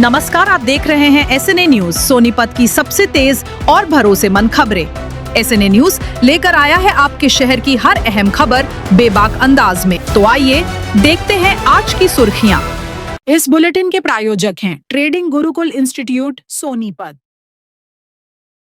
नमस्कार, आप देख रहे हैं SNA न्यूज, सोनीपत की सबसे तेज और भरोसेमंद खबरें। SNA न्यूज लेकर आया है आपके शहर की हर अहम खबर बेबाक अंदाज में। तो आइए देखते हैं आज की सुर्खियां। इस बुलेटिन के प्रायोजक हैं trading Gurukul institute Sonipat.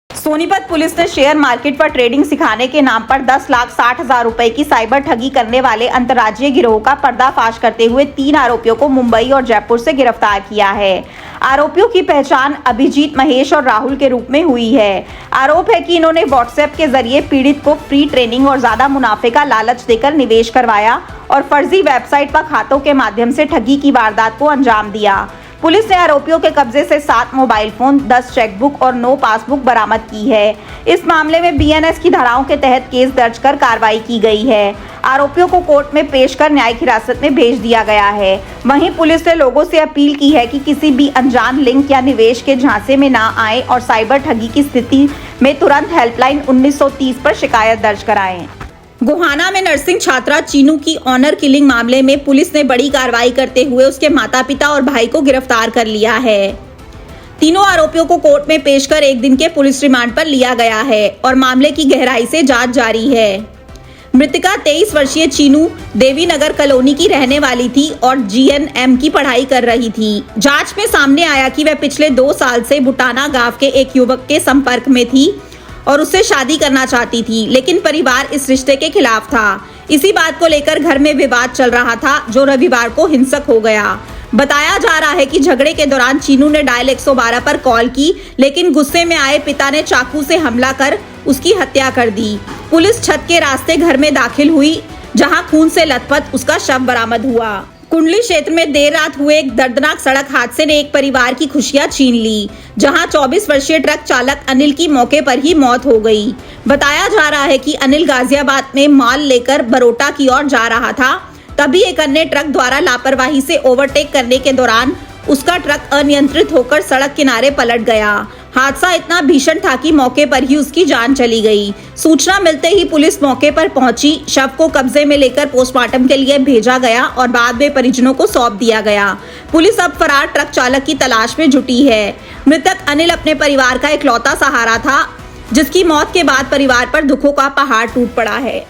Sonipat police ने शेयर मार्केट पर ट्रेडिंग सिखाने के नाम पर 10,60,000 रुपए की साइबर ठगी करने वाले अंतर्राज्यीय गिरोह का पर्दाफाश करते हुए 3 आरोपियों को मुंबई और जयपुर से गिरफ्तार किया है। आरोपियों की पहचान अभिजीत, महेश और राहुल के रूप में हुई है। आरोप है कि इन्होंने व्हाट्सएप के जरिए पीड़ित को फ्री ट्रेनिंग और ज्यादा मुनाफे का लालच देकर निवेश करवाया और फर्जी वेबसाइट पर खातों के माध्यम से ठगी की वारदात को अंजाम दिया। पुलिस ने आरोपियों के कब्जे से 7 मोबाइल फोन, 10 चेकबुक और 9 पासबुक बरामद की है। इस मामले में BNS की धाराओं के तहत केस दर्ज कर कार्रवाई की गई है। आरोपियों को कोर्ट में पेश कर न्यायिक हिरासत में भेज दिया गया है। वहीं पुलिस ने लोगों से अपील की है कि किसी भी अनजान लिंक या निवेश के झांसे में ना आए और साइबर ठगी की स्थिति में तुरंत हेल्पलाइन 1930 पर शिकायत दर्ज कराएं। गोहाना में नर्सिंग छात्रा चीनू की ऑनर किलिंग मामले में पुलिस ने बड़ी कार्रवाई करते हुए उसके माता-पिता और भाई को गिरफ्तार कर लिया है। तीनों आरोपियों को कोर्ट में पेश कर 1 दिन के पुलिस रिमांड पर लिया गया है और मामले की गहराई से जांच जारी है। मृतका 23 वर्षीय चीनू देवी नगर कॉलोनी की रहने वाली थी और GNM की पढ़ाई कर रही थी। जांच में सामने आया कि वह पिछले 2 साल से बुटाना गांव के एक युवक के संपर्क में थी और उससे शादी करना चाहती थी, लेकिन परिवार इस रिश्ते के खिलाफ था। इसी बात को लेकर घर में विवाद चल रहा था, जो रविवार को हिंसक हो गया। बताया जा रहा है कि झगड़े के दौरान चीनू ने डायल 112 पर कॉल की, लेकिन गुस्से में आए पिता ने चाकू से हमला कर उसकी हत्या कर दी। पुलिस छत के रास्ते घर में दाखिल हुई, जहां खून से लथपथ उसका शव बरामद हुआ। कुंडली क्षेत्र में देर रात हुए एक दर्दनाक सड़क हादसे ने एक परिवार की खुशियां छीन ली, जहां 24 वर्षीय ट्रक चालक अनिल की मौके पर ही मौत हो गई। बताया जा रहा है कि अनिल गाजियाबाद में माल लेकर बरोटा की ओर जा रहा था, तभी एक अन्य ट्रक द्वारा लापरवाही से ओवरटेक करने के दौरान उसका ट्रक अनियंत्रित होकर सड़क किनारे पलट गया। हादसा इतना भीषण था कि मौके पर ही उसकी जान चली गई। सूचना मिलते ही पुलिस मौके पर पहुंची, शव को कब्जे में लेकर पोस्टमार्टम के लिए भेजा गया और बाद में परिजनों को सौंप दिया गया। पुलिस अब फरार ट्रक चालक की तलाश में जुटी है। मृतक अनिल अपने परिवार का इकलौता सहारा था, जिसकी मौत के बाद परिवार पर दुखों का पहाड़ टूट पड़ा है।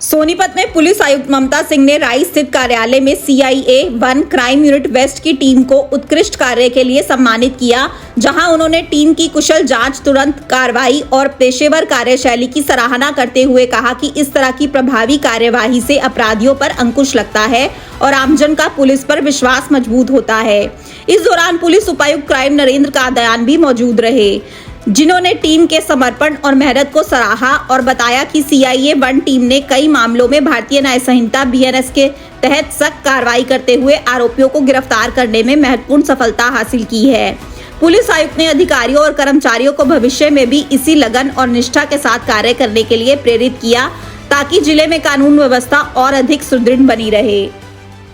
सोनीपत में पुलिस आयुक्त ममता सिंह ने राई स्थित कार्यालय में CIA 1 क्राइम यूनिट वेस्ट की टीम को उत्कृष्ट कार्य के लिए सम्मानित किया, जहां उन्होंने टीम की कुशल जांच, तुरंत कार्रवाई और पेशेवर कार्यशैली की सराहना करते हुए कहा कि इस तरह की प्रभावी कार्यवाही से अपराधियों पर अंकुश लगता है और आमजन का पुलिस पर विश्वास मजबूत होता है। इस दौरान पुलिस उपायुक्त क्राइम नरेंद्र कादयान भी मौजूद रहे, जिन्होंने टीम के समर्पण और मेहनत को सराहा और बताया कि CIA 1 टीम ने कई मामलों में भारतीय न्याय संहिता BNS के तहत सख्त कार्रवाई करते हुए आरोपियों को गिरफ्तार करने में महत्वपूर्ण सफलता हासिल की है। पुलिस आयुक्त ने अधिकारियों और कर्मचारियों को भविष्य में भी इसी लगन और निष्ठा के साथ कार्य करने के लिए प्रेरित किया, ताकि जिले में कानून व्यवस्था और अधिक सुदृढ़ बनी रहे।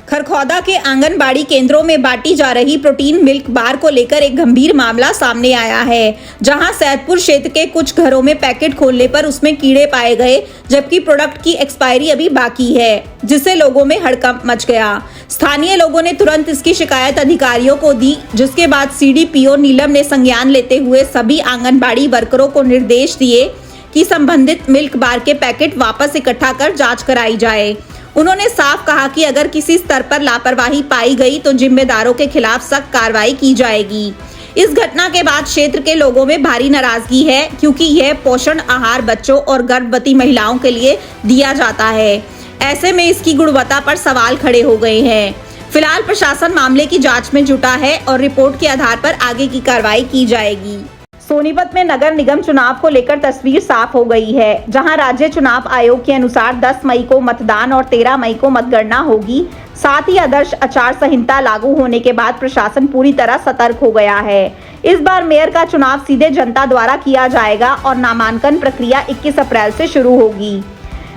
खरखौदा के आंगनबाड़ी केंद्रों में बांटी जा रही प्रोटीन मिल्क बार को लेकर एक गंभीर मामला सामने आया है, जहां सैदपुर क्षेत्र के कुछ घरों में पैकेट खोलने पर उसमें कीड़े पाए गए, जबकि प्रोडक्ट की एक्सपायरी अभी बाकी है, जिससे लोगों में हड़कंप मच गया। स्थानीय लोगों ने तुरंत इसकी शिकायत अधिकारियों को दी, जिसके बाद CDPO नीलम ने संज्ञान लेते हुए सभी आंगनबाड़ी वर्करों को निर्देश दिए कि संबंधित मिल्क बार के पैकेट वापस इकट्ठा कर जाँच कराई जाए। उन्होंने साफ कहा कि अगर किसी स्तर पर लापरवाही पाई गई तो जिम्मेदारों के खिलाफ सख्त कार्रवाई की जाएगी। इस घटना के बाद क्षेत्र के लोगों में भारी नाराजगी है, क्योंकि यह पोषण आहार बच्चों और गर्भवती महिलाओं के लिए दिया जाता है। ऐसे में इसकी गुणवत्ता पर सवाल खड़े हो गए हैं। फिलहाल प्रशासन मामले की जांच में जुटा है और रिपोर्ट के आधार पर आगे की कार्रवाई की जाएगी। सोनीपत में नगर निगम चुनाव को लेकर तस्वीर साफ हो गई है, जहां राज्य चुनाव आयोग के अनुसार 10 मई को मतदान और 13 मई को मतगणना होगी। साथ ही आदर्श आचार संहिता लागू होने के बाद प्रशासन पूरी तरह सतर्क हो गया है। इस बार मेयर का चुनाव सीधे जनता द्वारा किया जाएगा और नामांकन प्रक्रिया 21 अप्रैल से शुरू होगी,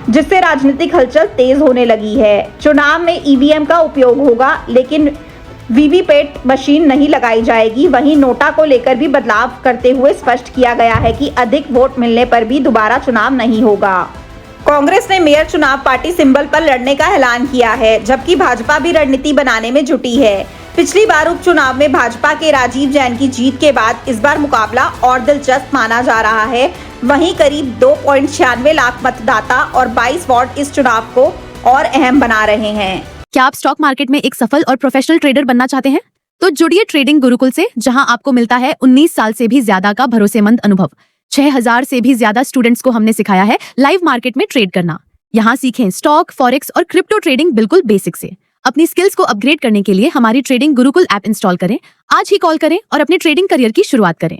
जिससे राजनीतिक हलचल तेज होने लगी है। चुनाव में EVM का उपयोग होगा, लेकिन वीवीपैट मशीन नहीं लगाई जाएगी। वहीं नोटा को लेकर भी बदलाव करते हुए स्पष्ट किया गया है कि अधिक वोट मिलने पर भी दोबारा चुनाव नहीं होगा। कांग्रेस ने मेयर चुनाव पार्टी सिंबल पर लड़ने का ऐलान किया है, जबकि भाजपा भी रणनीति बनाने में जुटी है। पिछली बार उपचुनाव में भाजपा के राजीव जैन की जीत के बाद इस बार मुकाबला और दिलचस्प माना जा रहा है। वहीं करीब 2.96 लाख मतदाता और 22 वार्ड इस चुनाव को और अहम बना रहे हैं। क्या आप स्टॉक मार्केट में एक सफल और प्रोफेशनल ट्रेडर बनना चाहते हैं? तो जुड़िए ट्रेडिंग गुरुकुल से, जहां आपको मिलता है 19 साल से भी ज्यादा का भरोसेमंद अनुभव। 6000 से भी ज्यादा स्टूडेंट्स को हमने सिखाया है लाइव मार्केट में ट्रेड करना। यहाँ सीखें स्टॉक, फॉरेक्स और क्रिप्टो ट्रेडिंग बिल्कुल बेसिक से। अपनी स्किल्स को अपग्रेड करने के लिए हमारी ट्रेडिंग गुरुकुल ऐप इंस्टॉल करें। आज ही कॉल करें और अपने ट्रेडिंग करियर की शुरुआत करें।